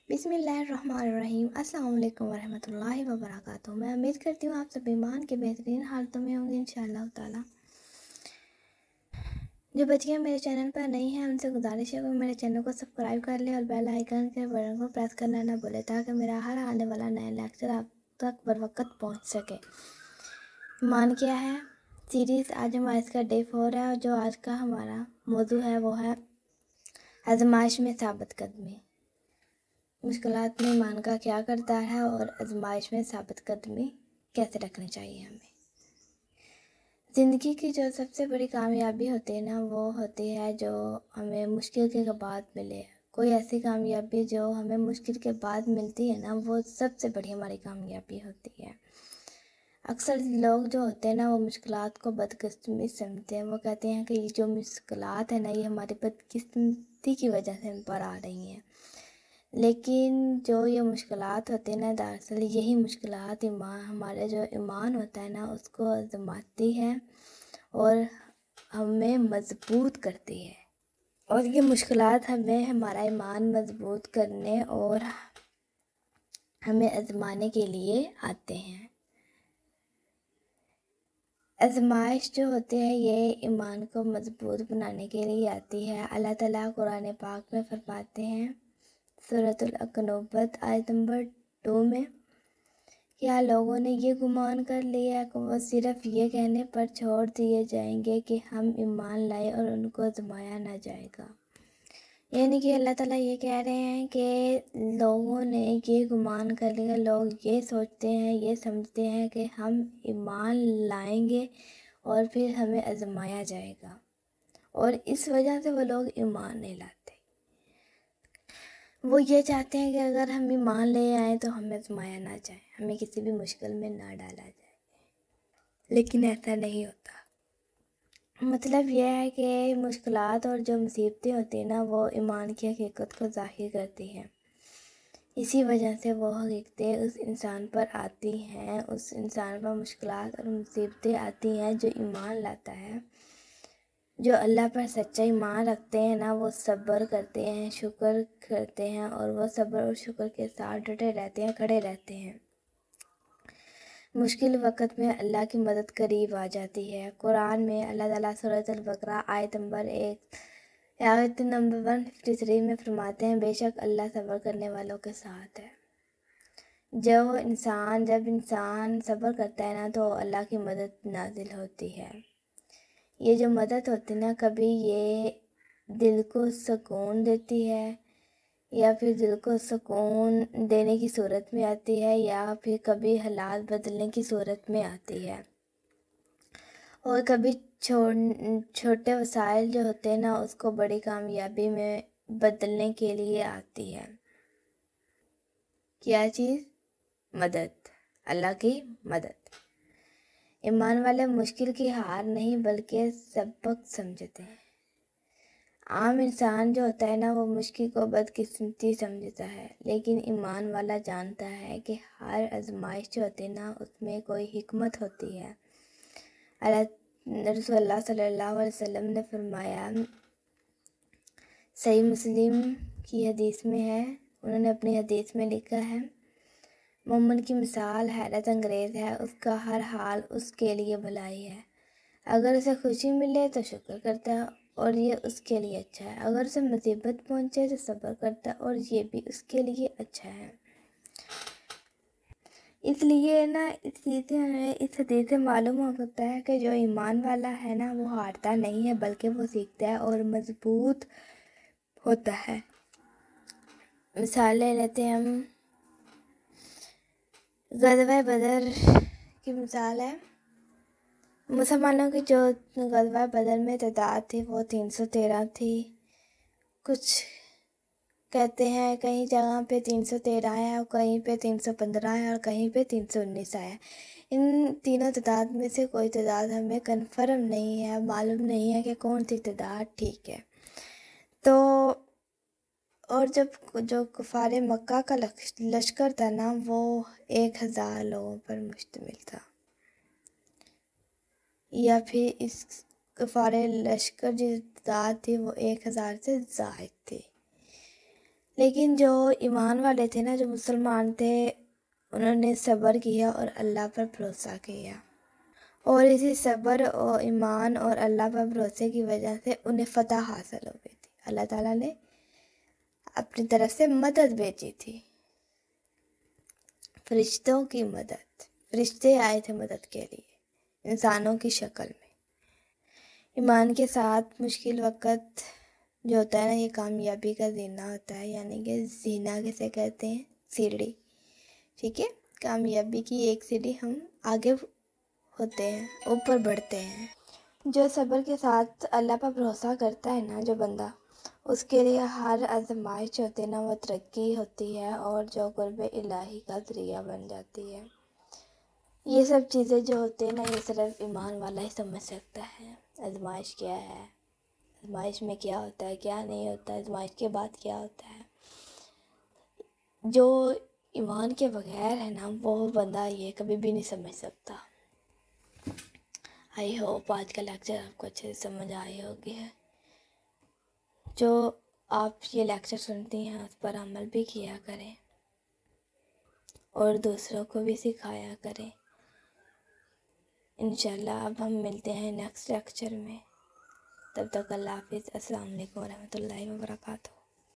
बिस्मिल्लाहिर्रहमानिर्रहीम। अस्सलाम वालेकुम वरहमतुल्लाहि वबरकातुहू। मैं उम्मीद करती हूँ आप सब ईमान के बेहतरीन हालतों में होंगे इंशाअल्लाह ताला। जो बच्चियाँ मेरे चैनल पर नई हैं उनसे गुजारिश है वो मेरे चैनल को सब्सक्राइब कर ले और बेल आइकन के बटन को प्रेस करना ना भूले ताकि मेरा हर आने वाला नया लेक्चर आप तक बर वक्त पहुँच सके। ईमान क्या है सीरीज़, आज हमारा इसका डे 4 है और जो आज का हमारा मौजू है वो है आजमाइश में साबित कदमी। मुश्किलात में ईमान का क्या किरदार है और आजमाइश में साबित कदमी कैसे रखनी चाहिए हमें। ज़िंदगी की जो सबसे बड़ी कामयाबी होती है ना वो होती है जो हमें मुश्किल के बाद मिले। कोई ऐसी कामयाबी जो हमें मुश्किल के बाद मिलती है ना वो सबसे बड़ी हमारी कामयाबी होती है। अक्सर लोग जो होते हैं ना वो मुश्किलात को बदकिस्मती समझते हैं। वो कहते हैं कि ये जो मुश्किलात है ना ये हमारी बदकिस्मती की वजह से हम पर आ रही हैं, लेकिन जो ये मुश्किलात होती है ना दरअसल यही मुश्किलात ईमान, हमारे जो ईमान होता है ना उसको आजमाती है और हमें मजबूत करती है। और ये मुश्किलात हमें हमारा ईमान मजबूत करने और हमें आजमाने के लिए आते हैं। आजमाइश जो होती है ये ईमान को मजबूत बनाने के लिए आती है। अल्लाह ताला कुरान पाक में फरमाते हैं सूरतुल अनकबूत आयत नंबर 2 में, क्या लोगों ने ये गुमान कर लिया कि वो सिर्फ ये कहने पर छोड़ दिए जाएंगे कि हम ईमान लाए और उनको आजमाया ना जाएगा। यानी कि अल्लाह ताला ये कह रहे हैं कि लोगों ने ये गुमान कर लिया, लोग ये सोचते हैं, ये समझते हैं कि हम ईमान लाएंगे और फिर हमें आजमाया जाएगा, और इस वजह से वो लोग ईमान नहीं लाते। वो ये चाहते हैं कि अगर हम ईमान ले आए तो हमें आजमाया ना जाए, हमें किसी भी मुश्किल में ना डाला जाए। लेकिन ऐसा नहीं होता। मतलब यह है कि मुश्किलात और जो मुसीबतें होती हैं ना वो ईमान की हकीकत को ज़ाहिर करती हैं। इसी वजह से वो हकीकतें उस इंसान पर आती हैं, उस इंसान पर मुश्किलात और मुसीबतें आती हैं जो ईमान लाता है। जो अल्लाह पर सच्चा ईमान रखते हैं ना वो सब्र करते हैं, शुक्र करते हैं, और वो सब्र और शुक्र के साथ डटे रहते हैं, खड़े रहते हैं। मुश्किल वक़्त में अल्लाह की मदद करीब आ जाती है। कुरान में अल्लाह ताला सूरह अल-बकरा आयत नंबर 153 में फरमाते हैं, बेशक अल्लाह सब्र करने वालों के साथ है। जब इंसान सब्र करता है ना तो अल्लाह की मदद नाजिल होती है। ये जो मदद होती है ना कभी ये दिल को सुकून देती है या फिर दिल को सुकून देने की सूरत में आती है, या फिर कभी हालात बदलने की सूरत में आती है, और कभी छोटे वसाइल जो होते हैं ना उसको बड़ी कामयाबी में बदलने के लिए आती है। क्या चीज़? मदद, अल्लाह की मदद। ईमान वाले मुश्किल की हार नहीं बल्कि सबक समझते हैं। आम इंसान जो होता है ना वो मुश्किल को बदकिस्मती समझता है, लेकिन ईमान वाला जानता है कि हर आजमाइश जो होती है ना उसमें कोई हिकमत होती है। रसूलुल्लाह सल्लल्लाहु अलैहि वसल्लम ने फरमाया, सही मुस्लिम की हदीस में है, उन्होंने अपनी हदीस में लिखा है, मोमिन की मिसाल हैरत अंगेज़ है, उसका हर हाल उसके लिए भलाई है। अगर उसे खुशी मिले तो शुक्र करता है और ये उसके लिए अच्छा है, अगर उसे मुसीबत पहुंचे तो सब्र करता है और ये भी उसके लिए अच्छा है। इसलिए ना इस हदीस से मालूम होता है कि जो ईमान वाला है ना वो हारता नहीं है बल्कि वो सीखता है और मजबूत होता है। मिसाल ले लेते हैं हम, ग़ज़वा बदर की मिसाल है। मुसलमानों की जो ग़ज़वा बदर में तादाद थी वो 313 थी। कुछ कहते हैं कहीं जगह पे 313 है और कहीं पे 315 है और कहीं पे 319 है। इन तीनों तादाद में से कोई तादाद हमें कन्फर्म नहीं है, मालूम नहीं है कि कौन सी तादाद ठीक है। तो और जब जो कुफारे मक्का का लश्कर था ना वो 1000 लोगों पर मुश्तमिल था, या फिर इस कुफारे लश्कर जो तादाद थी वो 1000 से ज़ायद थी। لیکن جو ایمان والے تھے نا، جو مسلمان تھے، انہوں نے صبر کیا اور اللہ پر بھروسہ کیا، اور اسی صبر اور ایمان اور اللہ پر بھروسے کی وجہ سے انہیں فتح حاصل ہو گئی تھی۔ اللہ تعالیٰ نے اپنی طرف سے مدد بھیجی تھی، فرشتوں کی مدد، فرشتے آئے تھے مدد کے لیے انسانوں کی شکل میں۔ ایمان کے ساتھ مشکل وقت جو ہوتا ہے نا، یہ کامیابی کا زینہ ہوتا ہے، یعنی کہ زینہ کسے کہتے ہیں؟ سیڑھی، ٹھیک ہے؟ کامیابی کی ایک سیڑھی ہم آگے ہوتے ہیں، اوپر بڑھتے ہیں۔ جو صبر کے ساتھ اللہ پر بھروسہ کرتا ہے نا جو بندہ، اس کے لیے ہر آزمائش ہوتی ہے نا، وہ ترقی ہوتی ہے اور جو قرب الہی کا ذریعہ بن جاتی ہے۔ یہ سب چیزیں جو ہوتی ہیں نا، یہ صرف ایمان والا ہی سمجھ سکتا ہے۔ آزمائش کیا ہے، آزمائش میں کیا ہوتا ہے، کیا نہیں ہوتا، آزمائش کے بعد کیا ہوتا ہے۔ جو ایمان کے بغیر ہے نا، وہ بندہ یہ کبھی بھی نہیں سمجھ سکتا۔ آئی ہوپ آج کا لیکچر آپ کو اچھے سے سمجھ آئی ہوگی ہے۔ جو آپ یہ لیکچر سنتی ہیں اس پر عمل بھی کیا کریں اور دوسروں کو بھی سکھایا کریں۔ انشاءاللہ اب ہم ملتے ہیں نیکسٹ لیکچر میں۔ تب تک اللہ حافظ۔ السلام علیکم ورحمۃ اللہ وبرکاتہ۔